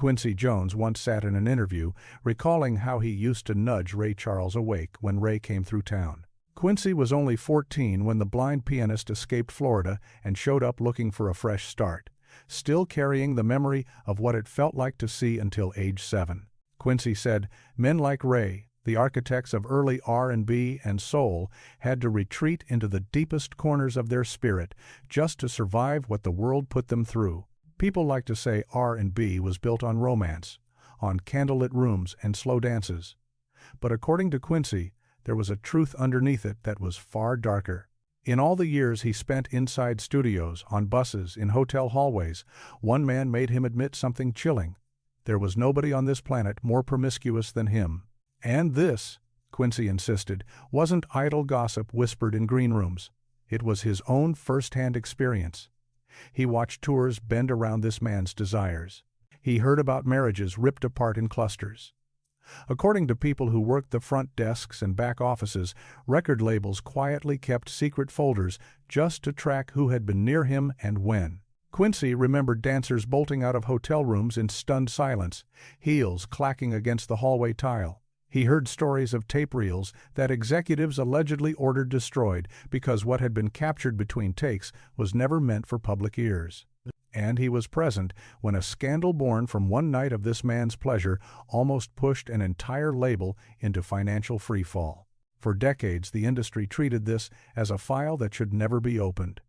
Quincy Jones once sat in an interview, recalling how he used to nudge Ray Charles awake when Ray came through town. Quincy was only 14 when the blind pianist escaped Florida and showed up looking for a fresh start, still carrying the memory of what it felt like to see until age 7. Quincy said, "Men like Ray, the architects of early R&B and soul, had to retreat into the deepest corners of their spirit just to survive what the world put them through. People like to say R&B was built on romance, on candlelit rooms and slow dances. But according to Quincy, there was a truth underneath it that was far darker. In all the years he spent inside studios, on buses, in hotel hallways, one man made him admit something chilling. There was nobody on this planet more promiscuous than him. And this, Quincy insisted, wasn't idle gossip whispered in green rooms. It was his own first-hand experience. He watched tours bend around this man's desires. He heard about marriages ripped apart in clusters. According to people who worked the front desks and back offices, record labels quietly kept secret folders just to track who had been near him and when. Quincy remembered dancers bolting out of hotel rooms in stunned silence, heels clacking against the hallway tile. He heard stories of tape reels that executives allegedly ordered destroyed because what had been captured between takes was never meant for public ears. And he was present when a scandal born from one night of this man's pleasure almost pushed an entire label into financial freefall. For decades, the industry treated this as a file that should never be opened.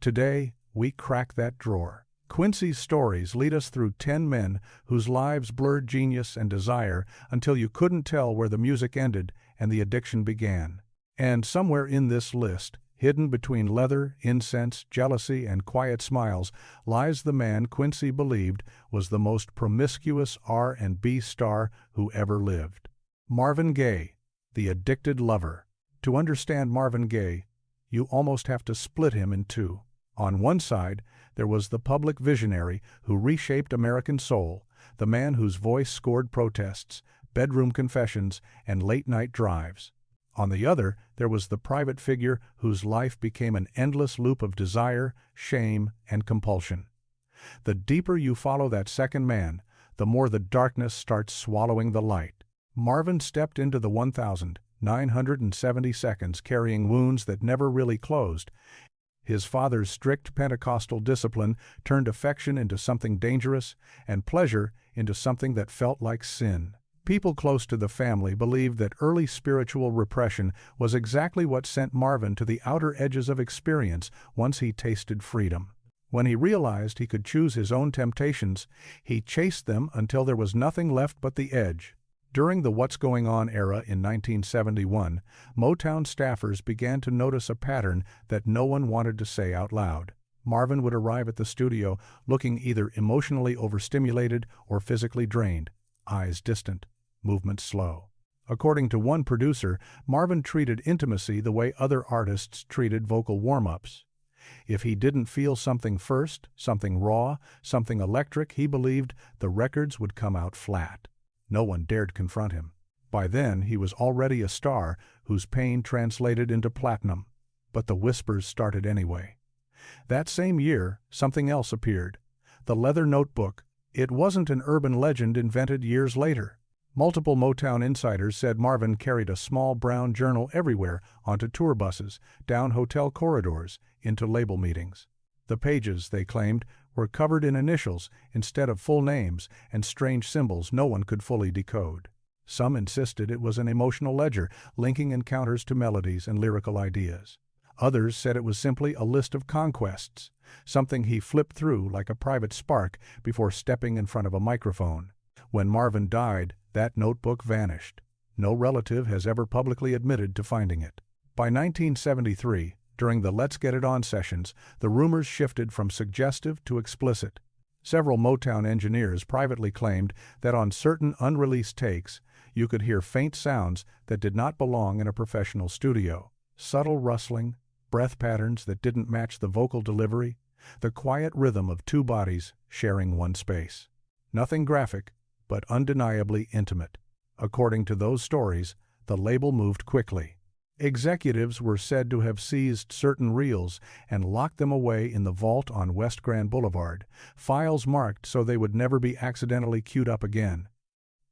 Today, we crack that drawer. Quincy's stories lead us through 10 men whose lives blurred genius and desire until you couldn't tell where the music ended and the addiction began. And somewhere in this list, hidden between leather, incense, jealousy, and quiet smiles, lies the man Quincy believed was the most promiscuous R&B star who ever lived. Marvin Gaye, the addicted lover. To understand Marvin Gaye, you almost have to split him in two. On one side, there was the public visionary who reshaped American soul, the man whose voice scored protests, bedroom confessions, and late-night drives. On the other, there was the private figure whose life became an endless loop of desire, shame, and compulsion. The deeper you follow that second man, the more the darkness starts swallowing the light. Marvin stepped into the 1,970 seconds carrying wounds that never really closed. His father's strict Pentecostal discipline turned affection into something dangerous and pleasure into something that felt like sin. People close to the family believed that early spiritual repression was exactly what sent Marvin to the outer edges of experience once he tasted freedom. When he realized he could choose his own temptations, he chased them until there was nothing left but the edge. During the What's Going On era in 1971, Motown staffers began to notice a pattern that no one wanted to say out loud. Marvin would arrive at the studio looking either emotionally overstimulated or physically drained, eyes distant, movements slow. According to one producer, Marvin treated intimacy the way other artists treated vocal warm-ups. If he didn't feel something first, something raw, something electric, he believed the records would come out flat. No one dared confront him. By then, he was already a star whose pain translated into platinum. But the whispers started anyway. That same year, something else appeared. The leather notebook. It wasn't an urban legend invented years later. Multiple Motown insiders said Marvin carried a small brown journal everywhere, onto tour buses, down hotel corridors, into label meetings. The pages, they claimed, were covered in initials instead of full names and strange symbols no one could fully decode. Some insisted it was an emotional ledger, linking encounters to melodies and lyrical ideas. Others said it was simply a list of conquests, something he flipped through like a private spark before stepping in front of a microphone. When Marvin died, that notebook vanished. No relative has ever publicly admitted to finding it. By 1973, during the Let's Get It On sessions, the rumors shifted from suggestive to explicit. Several Motown engineers privately claimed that on certain unreleased takes, you could hear faint sounds that did not belong in a professional studio. Subtle rustling, breath patterns that didn't match the vocal delivery, the quiet rhythm of two bodies sharing one space. Nothing graphic, but undeniably intimate. According to those stories, the label moved quickly. Executives were said to have seized certain reels and locked them away in the vault on West Grand Boulevard, files marked so they would never be accidentally queued up again.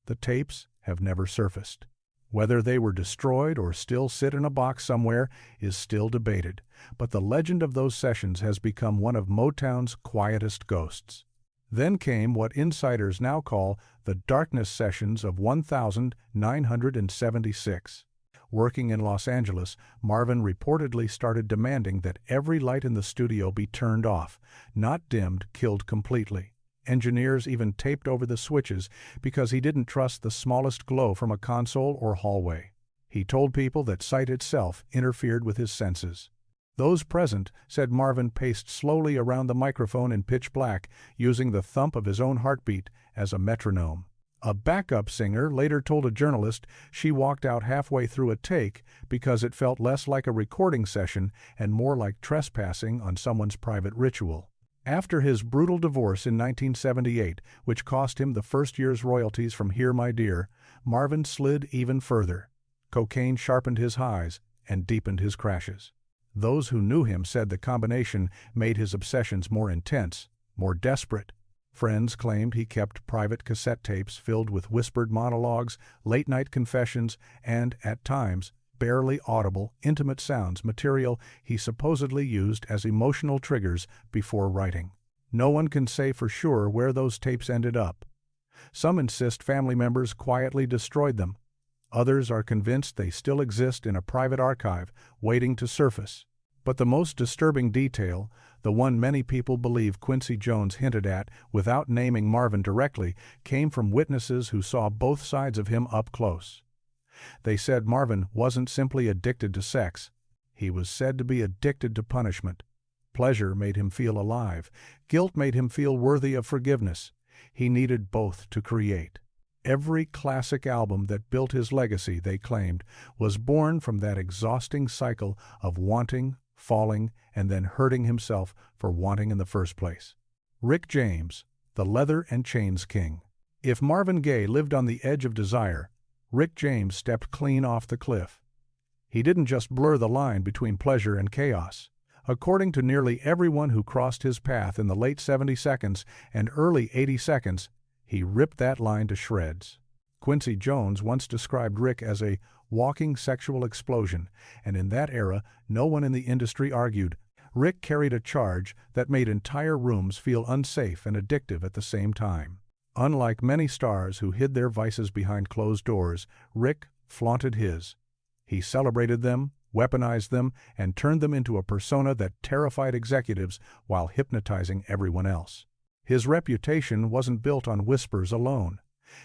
The tapes have never surfaced. Whether they were destroyed or still sit in a box somewhere is still debated, but the legend of those sessions has become one of Motown's quietest ghosts. Then came what insiders now call the darkness sessions of 1976. Working in Los Angeles, Marvin reportedly started demanding that every light in the studio be turned off, not dimmed, killed completely. Engineers even taped over the switches because he didn't trust the smallest glow from a console or hallway. He told people that sight itself interfered with his senses. Those present said Marvin paced slowly around the microphone in pitch black, using the thump of his own heartbeat as a metronome. A backup singer later told a journalist she walked out halfway through a take because it felt less like a recording session and more like trespassing on someone's private ritual. After his brutal divorce in 1978, which cost him the first year's royalties from Here My Dear, Marvin slid even further. Cocaine sharpened his highs and deepened his crashes. Those who knew him said the combination made his obsessions more intense, more desperate. Friends claimed he kept private cassette tapes filled with whispered monologues, late-night confessions, and, at times, barely audible, intimate sounds material he supposedly used as emotional triggers before writing. No one can say for sure where those tapes ended up. Some insist family members quietly destroyed them. Others are convinced they still exist in a private archive, waiting to surface. But the most disturbing detail, the one many people believe Quincy Jones hinted at without naming Marvin directly, came from witnesses who saw both sides of him up close. They said Marvin wasn't simply addicted to sex. He was said to be addicted to punishment. Pleasure made him feel alive. Guilt made him feel worthy of forgiveness. He needed both to create. Every classic album that built his legacy, they claimed, was born from that exhausting cycle of wanting, falling, and then hurting himself for wanting in the first place. Rick James, the leather and chains king. If Marvin Gaye lived on the edge of desire, Rick James stepped clean off the cliff. He didn't just blur the line between pleasure and chaos. According to nearly everyone who crossed his path in the late 70 seconds and early 80 seconds, he ripped that line to shreds. Quincy Jones once described Rick as a walking sexual explosion, and in that era, no one in the industry argued. Rick carried a charge that made entire rooms feel unsafe and addictive at the same time. Unlike many stars who hid their vices behind closed doors, Rick flaunted his. He celebrated them, weaponized them, and turned them into a persona that terrified executives while hypnotizing everyone else. His reputation wasn't built on whispers alone.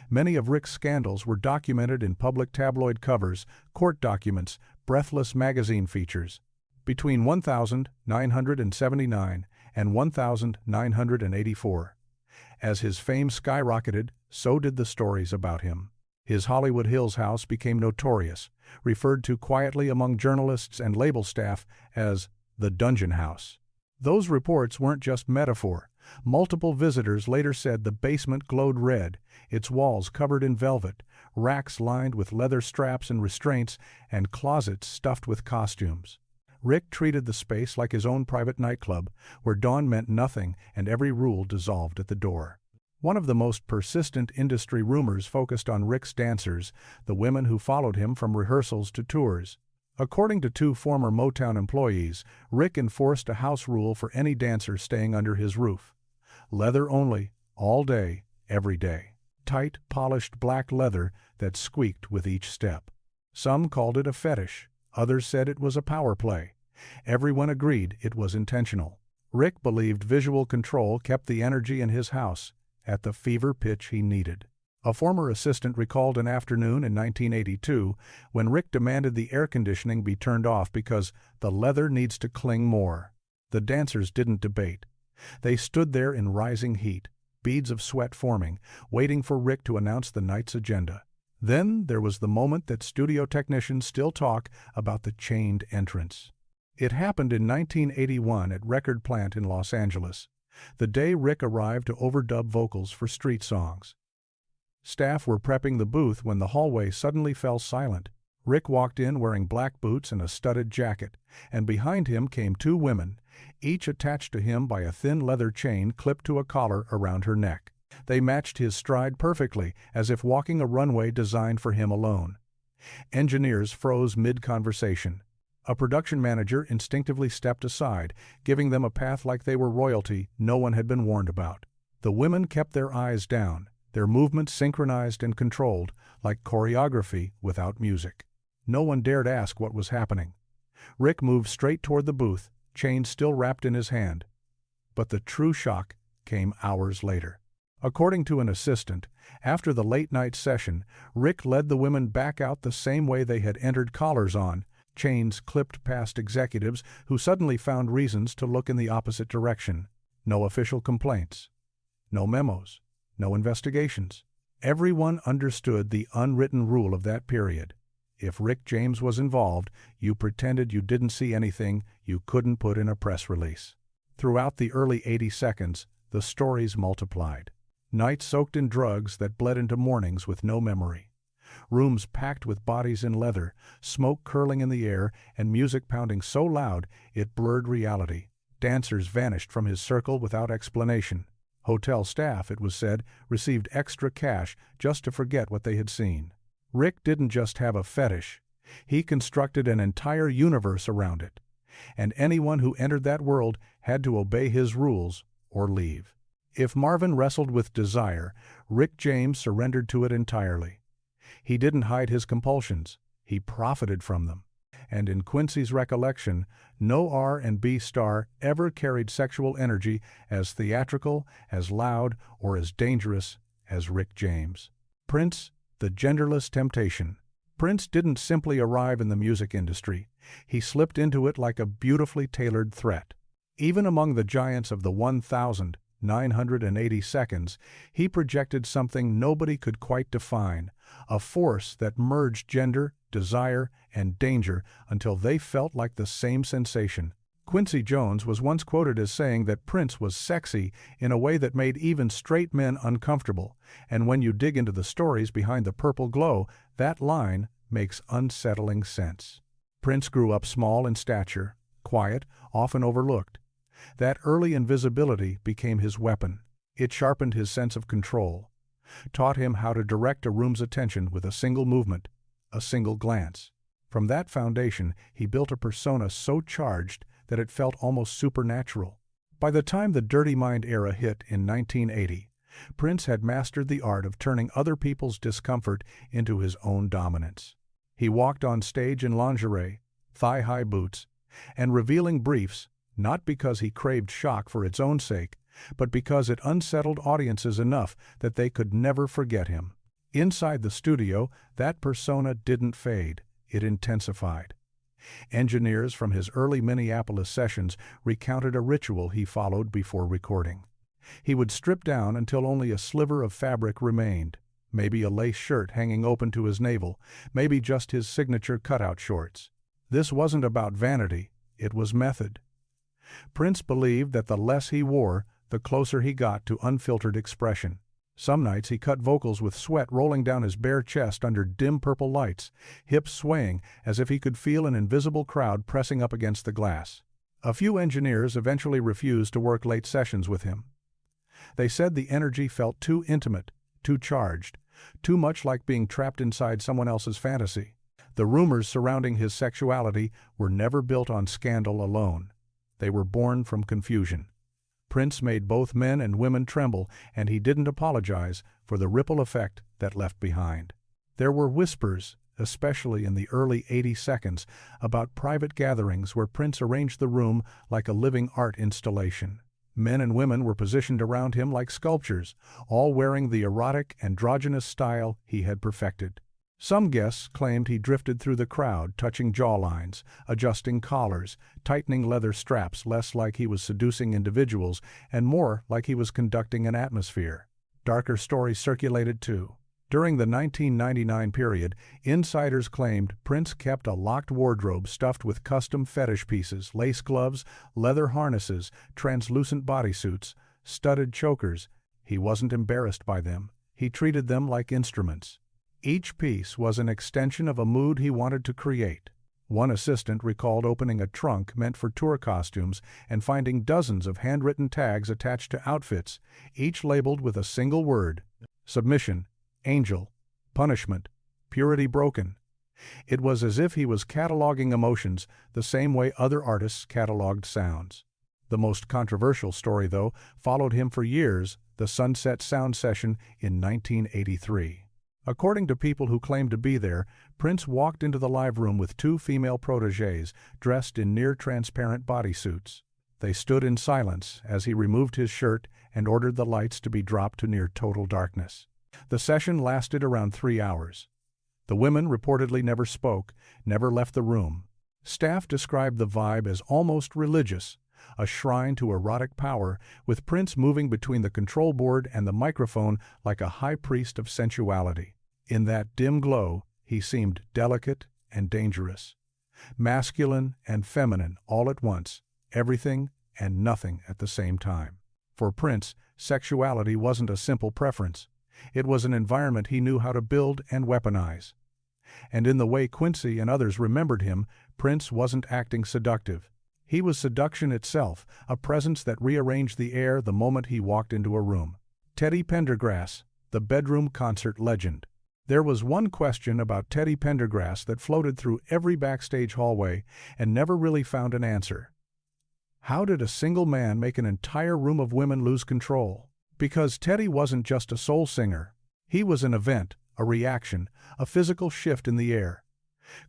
Many of Rick's scandals were documented in public tabloid covers, court documents, breathless magazine features. Between 1979 and 1984. As his fame skyrocketed, so did the stories about him. His Hollywood Hills house became notorious, referred to quietly among journalists and label staff as the Dungeon House. Those reports weren't just metaphor. Multiple visitors later said the basement glowed red, its walls covered in velvet, racks lined with leather straps and restraints, and closets stuffed with costumes. Rick treated the space like his own private nightclub, where dawn meant nothing and every rule dissolved at the door. One of the most persistent industry rumors focused on Rick's dancers, the women who followed him from rehearsals to tours. According to two former Motown employees, Rick enforced a house rule for any dancer staying under his roof. Leather only, all day, every day. Tight, polished black leather that squeaked with each step. Some called it a fetish. Others said it was a power play. Everyone agreed it was intentional. Rick believed visual control kept the energy in his house at the fever pitch he needed. A former assistant recalled an afternoon in 1982 when Rick demanded the air conditioning be turned off because the leather needs to cling more. The dancers didn't debate. They stood there in rising heat, beads of sweat forming, waiting for Rick to announce the night's agenda. Then there was the moment that studio technicians still talk about the chained entrance. It happened in 1981 at Record Plant in Los Angeles, the day Rick arrived to overdub vocals for street songs. Staff were prepping the booth when the hallway suddenly fell silent. Rick walked in wearing black boots and a studded jacket, and behind him came two women, each attached to him by a thin leather chain clipped to a collar around her neck. They matched his stride perfectly, as if walking a runway designed for him alone. Engineers froze mid-conversation. A production manager instinctively stepped aside, giving them a path like they were royalty no one had been warned about. The women kept their eyes down, their movements synchronized and controlled, like choreography without music. No one dared ask what was happening. Rick moved straight toward the booth, chain still wrapped in his hand. But the true shock came hours later. According to an assistant, after the late-night session, Rick led the women back out the same way they had entered, collars on, chains clipped past executives who suddenly found reasons to look in the opposite direction. No official complaints. No memos. No investigations. Everyone understood the unwritten rule of that period. If Rick James was involved, you pretended you didn't see anything you couldn't put in a press release. Throughout the early 80 seconds, the stories multiplied. Nights soaked in drugs that bled into mornings with no memory. Rooms packed with bodies in leather, smoke curling in the air, and music pounding so loud it blurred reality. Dancers vanished from his circle without explanation. Hotel staff, it was said, received extra cash just to forget what they had seen. Rick didn't just have a fetish. He constructed an entire universe around it. And anyone who entered that world had to obey his rules or leave. If Marvin wrestled with desire, Rick James surrendered to it entirely. He didn't hide his compulsions. He profited from them. And in Quincy's recollection, no R&B star ever carried sexual energy as theatrical, as loud, or as dangerous as Rick James. Prince, the genderless temptation. Prince didn't simply arrive in the music industry. He slipped into it like a beautifully tailored threat. Even among the giants of the 1,980 seconds, he projected something nobody could quite define, a force that merged gender, desire, and danger until they felt like the same sensation. Quincy Jones was once quoted as saying that Prince was sexy in a way that made even straight men uncomfortable, and when you dig into the stories behind the purple glow, that line makes unsettling sense. Prince grew up small in stature, quiet, often overlooked. That early invisibility became his weapon. It sharpened his sense of control, taught him how to direct a room's attention with a single movement, a single glance. From that foundation, he built a persona so charged that it felt almost supernatural. By the time the Dirty Mind era hit in 1980, Prince had mastered the art of turning other people's discomfort into his own dominance. He walked on stage in lingerie, thigh-high boots, and revealing briefs, not because he craved shock for its own sake, but because it unsettled audiences enough that they could never forget him. Inside the studio, that persona didn't fade, it intensified. Engineers from his early Minneapolis sessions recounted a ritual he followed before recording. He would strip down until only a sliver of fabric remained, maybe a lace shirt hanging open to his navel, maybe just his signature cutout shorts. This wasn't about vanity, it was method. Prince believed that the less he wore, the closer he got to unfiltered expression. Some nights he cut vocals with sweat rolling down his bare chest under dim purple lights, hips swaying as if he could feel an invisible crowd pressing up against the glass. A few engineers eventually refused to work late sessions with him. They said the energy felt too intimate, too charged, too much like being trapped inside someone else's fantasy. The rumors surrounding his sexuality were never built on scandal alone. They were born from confusion. Prince made both men and women tremble, and he didn't apologize for the ripple effect that left behind. There were whispers, especially in the early 80 seconds, about private gatherings where Prince arranged the room like a living art installation. Men and women were positioned around him like sculptures, all wearing the erotic, androgynous style he had perfected. Some guests claimed he drifted through the crowd, touching jawlines, adjusting collars, tightening leather straps, less like he was seducing individuals and more like he was conducting an atmosphere. Darker stories circulated too. During the 1999 period, insiders claimed Prince kept a locked wardrobe stuffed with custom fetish pieces, lace gloves, leather harnesses, translucent bodysuits, studded chokers. He wasn't embarrassed by them. He treated them like instruments. Each piece was an extension of a mood he wanted to create. One assistant recalled opening a trunk meant for tour costumes and finding dozens of handwritten tags attached to outfits, each labeled with a single word: submission, angel, punishment, purity broken. It was as if he was cataloging emotions the same way other artists cataloged sounds. The most controversial story, though, followed him for years: the Sunset Sound Session in 1983. According to people who claimed to be there, Prince walked into the live room with two female protégées dressed in near-transparent bodysuits. They stood in silence as he removed his shirt and ordered the lights to be dropped to near total darkness. The session lasted around 3 hours. The women reportedly never spoke, never left the room. Staff described the vibe as almost religious, a shrine to erotic power, with Prince moving between the control board and the microphone like a high priest of sensuality. In that dim glow, he seemed delicate and dangerous, masculine and feminine all at once, everything and nothing at the same time. For Prince, sexuality wasn't a simple preference. It was an environment he knew how to build and weaponize. And in the way Quincy and others remembered him, Prince wasn't acting seductive. He was seduction itself, a presence that rearranged the air the moment he walked into a room. Teddy Pendergrass, the bedroom concert legend. There was one question about Teddy Pendergrass that floated through every backstage hallway and never really found an answer. How did a single man make an entire room of women lose control? Because Teddy wasn't just a soul singer. He was an event, a reaction, a physical shift in the air.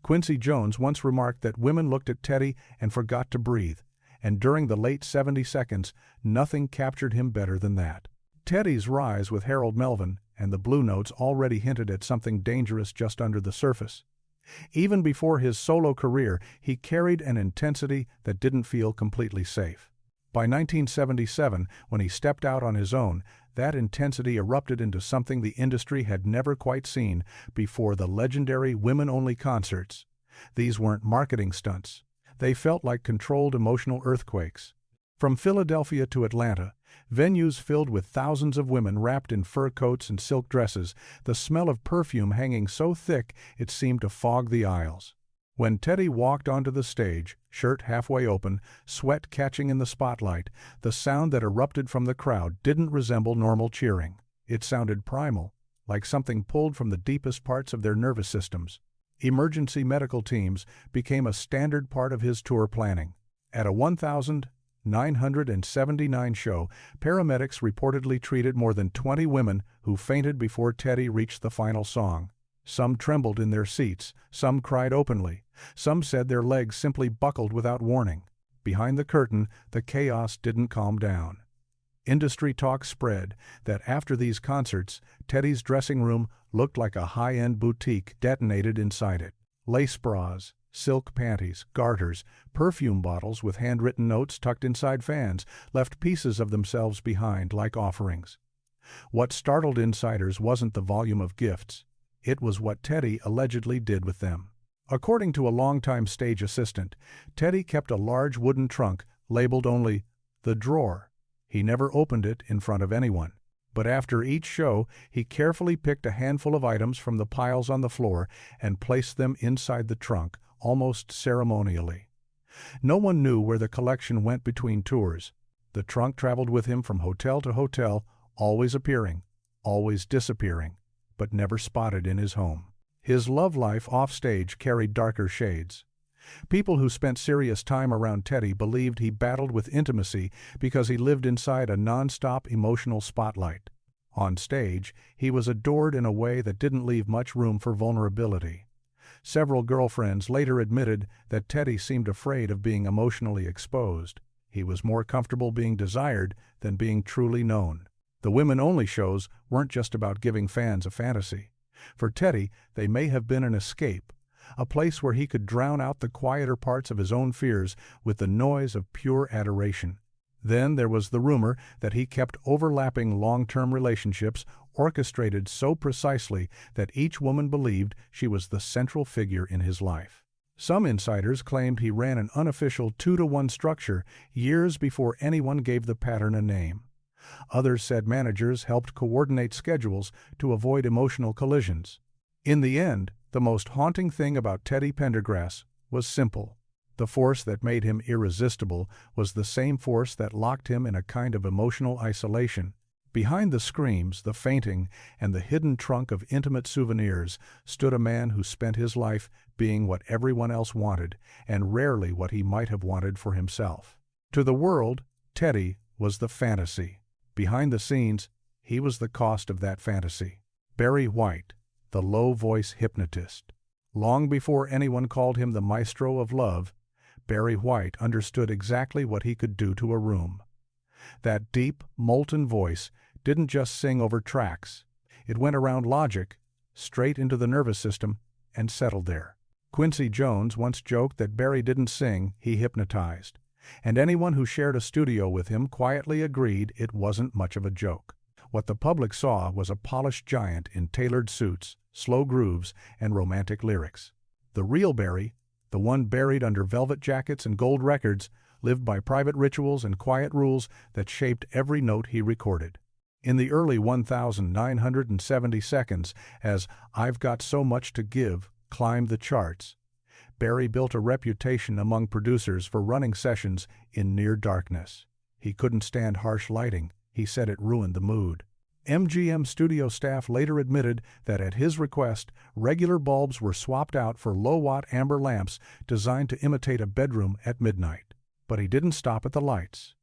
Quincy Jones once remarked that women looked at Teddy and forgot to breathe, and during the late 70 seconds, nothing captured him better than that. Teddy's rise with Harold Melvin and the Blue Notes already hinted at something dangerous just under the surface. Even before his solo career, he carried an intensity that didn't feel completely safe. By 1977, when he stepped out on his own, that intensity erupted into something the industry had never quite seen before: the legendary women-only concerts. These weren't marketing stunts. They felt like controlled emotional earthquakes. From Philadelphia to Atlanta, venues filled with thousands of women wrapped in fur coats and silk dresses, the smell of perfume hanging so thick it seemed to fog the aisles. When Teddy walked onto the stage, shirt halfway open, sweat catching in the spotlight, the sound that erupted from the crowd didn't resemble normal cheering. It sounded primal, like something pulled from the deepest parts of their nervous systems. Emergency medical teams became a standard part of his tour planning. At a 1,979 show, paramedics reportedly treated more than 20 women who fainted before Teddy reached the final song. Some trembled in their seats, some cried openly, some said their legs simply buckled without warning. Behind the curtain, the chaos didn't calm down. Industry talk spread that after these concerts, Teddy's dressing room looked like a high-end boutique detonated inside it. Lace bras, silk panties, garters, perfume bottles with handwritten notes tucked inside fans left pieces of themselves behind like offerings. What startled insiders wasn't the volume of gifts. It was what Teddy allegedly did with them. According to a longtime stage assistant, Teddy kept a large wooden trunk labeled only "the drawer." He never opened it in front of anyone. But after each show, he carefully picked a handful of items from the piles on the floor and placed them inside the trunk, almost ceremonially. No one knew where the collection went between tours. The trunk traveled with him from hotel to hotel, always appearing, always disappearing, but never spotted in his home. His love life offstage carried darker shades. People who spent serious time around Teddy believed he battled with intimacy because he lived inside a non-stop emotional spotlight. On stage, he was adored in a way that didn't leave much room for vulnerability. Several girlfriends later admitted that Teddy seemed afraid of being emotionally exposed. He was more comfortable being desired than being truly known. The women-only shows weren't just about giving fans a fantasy. For Teddy, they may have been an escape, a place where he could drown out the quieter parts of his own fears with the noise of pure adoration. Then there was the rumor that he kept overlapping long-term relationships orchestrated so precisely that each woman believed she was the central figure in his life. Some insiders claimed he ran an unofficial 2-to-1 structure years before anyone gave the pattern a name. Others said managers helped coordinate schedules to avoid emotional collisions. In the end, the most haunting thing about Teddy Pendergrass was simple. The force that made him irresistible was the same force that locked him in a kind of emotional isolation. Behind the screams, the fainting, and the hidden trunk of intimate souvenirs stood a man who spent his life being what everyone else wanted, and rarely what he might have wanted for himself. To the world, Teddy was the fantasy. Behind the scenes, he was the cost of that fantasy. Barry White, the low-voice hypnotist. Long before anyone called him the maestro of love, Barry White understood exactly what he could do to a room. That deep, molten voice didn't just sing over tracks. It went around logic, straight into the nervous system, and settled there. Quincy Jones once joked that Barry didn't sing, he hypnotized. And anyone who shared a studio with him quietly agreed it wasn't much of a joke. What the public saw was a polished giant in tailored suits, slow grooves, and romantic lyrics. The real Barry, the one buried under velvet jackets and gold records, lived by private rituals and quiet rules that shaped every note he recorded. In the early 1970 seconds, as "I've Got So Much to Give" climbed the charts, Barry built a reputation among producers for running sessions in near darkness. He couldn't stand harsh lighting. He said it ruined the mood. MGM studio staff later admitted that at his request, regular bulbs were swapped out for low-watt amber lamps designed to imitate a bedroom at midnight. But he didn't stop at the lights.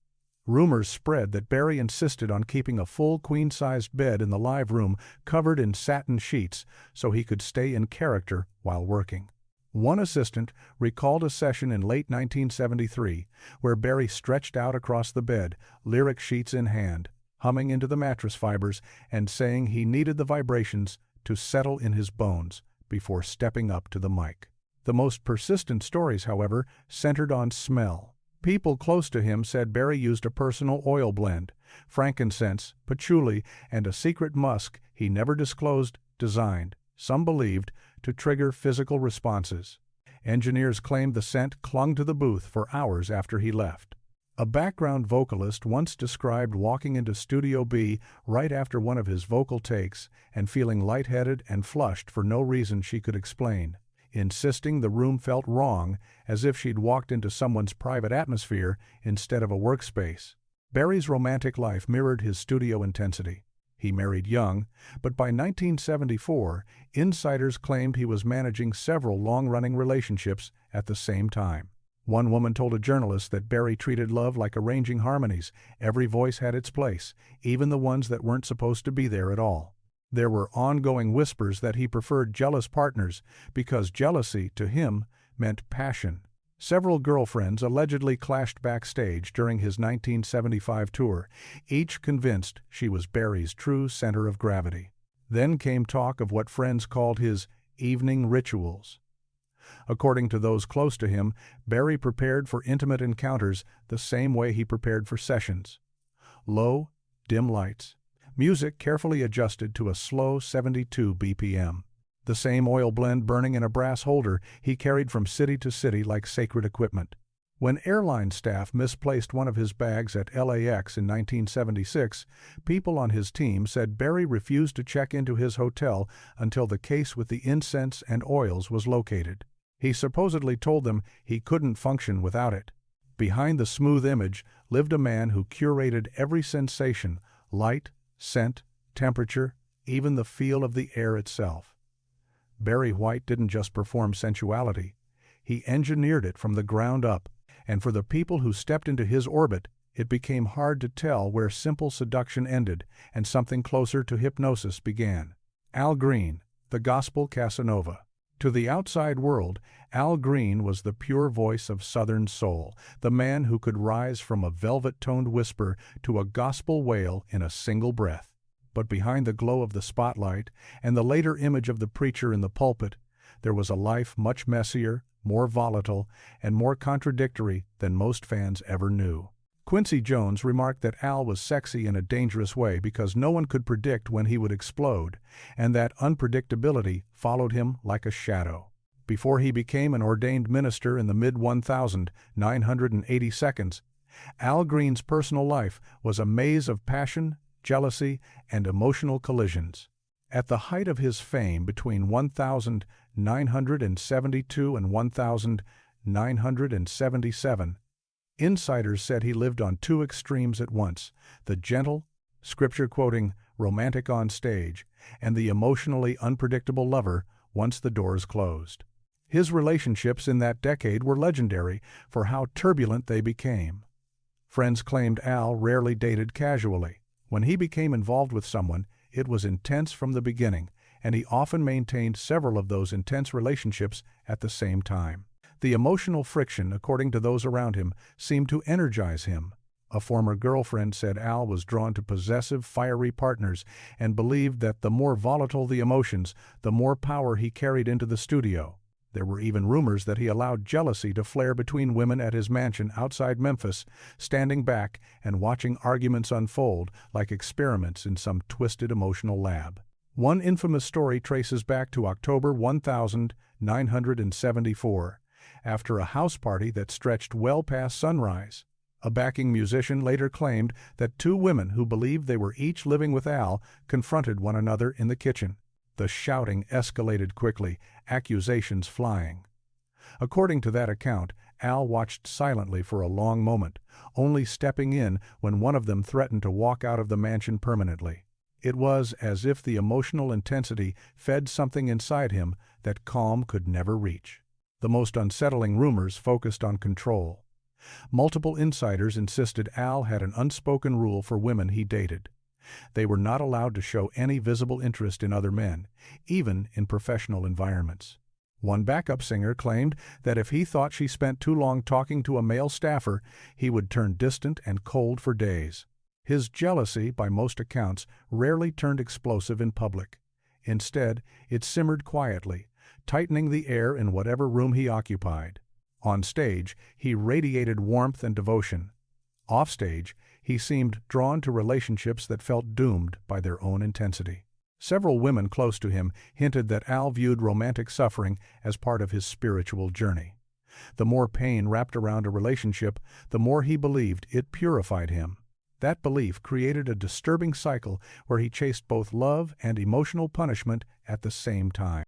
Rumors spread that Barry insisted on keeping a full queen-sized bed in the live room covered in satin sheets so he could stay in character while working. One assistant recalled a session in late 1973 where Barry stretched out across the bed, lyric sheets in hand, humming into the mattress fibers and saying he needed the vibrations to settle in his bones before stepping up to the mic. The most persistent stories, however, centered on smell. People close to him said Barry used a personal oil blend, frankincense, patchouli, and a secret musk he never disclosed, designed, some believed, to trigger physical responses. Engineers claimed the scent clung to the booth for hours after he left. A background vocalist once described walking into Studio B right after one of his vocal takes and feeling lightheaded and flushed for no reason she could explain, insisting the room felt wrong, as if she'd walked into someone's private atmosphere instead of a workspace. Barry's romantic life mirrored his studio intensity. He married young, but by 1974, insiders claimed he was managing several long-running relationships at the same time. One woman told a journalist that Barry treated love like arranging harmonies. Every voice had its place, even the ones that weren't supposed to be there at all. There were ongoing whispers that he preferred jealous partners because jealousy, to him, meant passion. Several girlfriends allegedly clashed backstage during his 1975 tour, each convinced she was Barry's true center of gravity. Then came talk of what friends called his evening rituals. According to those close to him, Barry prepared for intimate encounters the same way he prepared for sessions. Low, dim lights. Music carefully adjusted to a slow 72 BPM. The same oil blend burning in a brass holder he carried from city to city like sacred equipment. When airline staff misplaced one of his bags at LAX in 1976, people on his team said Barry refused to check into his hotel until the case with the incense and oils was located. He supposedly told them he couldn't function without it. Behind the smooth image lived a man who curated every sensation: light, scent, temperature, even the feel of the air itself. Barry White didn't just perform sensuality. He engineered it from the ground up, and for the people who stepped into his orbit, it became hard to tell where simple seduction ended and something closer to hypnosis began. Al Green, the gospel Casanova. To the outside world, Al Green was the pure voice of Southern soul, the man who could rise from a velvet-toned whisper to a gospel wail in a single breath. But behind the glow of the spotlight and the later image of the preacher in the pulpit, there was a life much messier, more volatile, and more contradictory than most fans ever knew. Quincy Jones remarked that Al was sexy in a dangerous way because no one could predict when he would explode, and that unpredictability followed him like a shadow. Before he became an ordained minister in the mid-1980 seconds, Al Green's personal life was a maze of passion, jealousy, and emotional collisions. At the height of his fame between 1972 and 1977, insiders said he lived on two extremes at once: the gentle, scripture-quoting, romantic on stage, and the emotionally unpredictable lover once the doors closed. His relationships in that decade were legendary for how turbulent they became. Friends claimed Al rarely dated casually. When he became involved with someone, it was intense from the beginning, and he often maintained several of those intense relationships at the same time. The emotional friction, according to those around him, seemed to energize him. A former girlfriend said Al was drawn to possessive, fiery partners and believed that the more volatile the emotions, the more power he carried into the studio. There were even rumors that he allowed jealousy to flare between women at his mansion outside Memphis, standing back and watching arguments unfold like experiments in some twisted emotional lab. One infamous story traces back to October 1974, after a house party that stretched well past sunrise. A backing musician later claimed that two women who believed they were each living with Al confronted one another in the kitchen. The shouting escalated quickly, accusations flying. According to that account, Al watched silently for a long moment, only stepping in when one of them threatened to walk out of the mansion permanently. It was as if the emotional intensity fed something inside him that calm could never reach. The most unsettling rumors focused on control. Multiple insiders insisted Al had an unspoken rule for women he dated. They were not allowed to show any visible interest in other men, even in professional environments. One backup singer claimed that if he thought she spent too long talking to a male staffer, he would turn distant and cold for days. His jealousy, by most accounts, rarely turned explosive in public. Instead, it simmered quietly, tightening the air in whatever room he occupied. On stage, he radiated warmth and devotion. Offstage, he seemed drawn to relationships that felt doomed by their own intensity. Several women close to him hinted that Al viewed romantic suffering as part of his spiritual journey. The more pain wrapped around a relationship, the more he believed it purified him. That belief created a disturbing cycle where he chased both love and emotional punishment at the same time.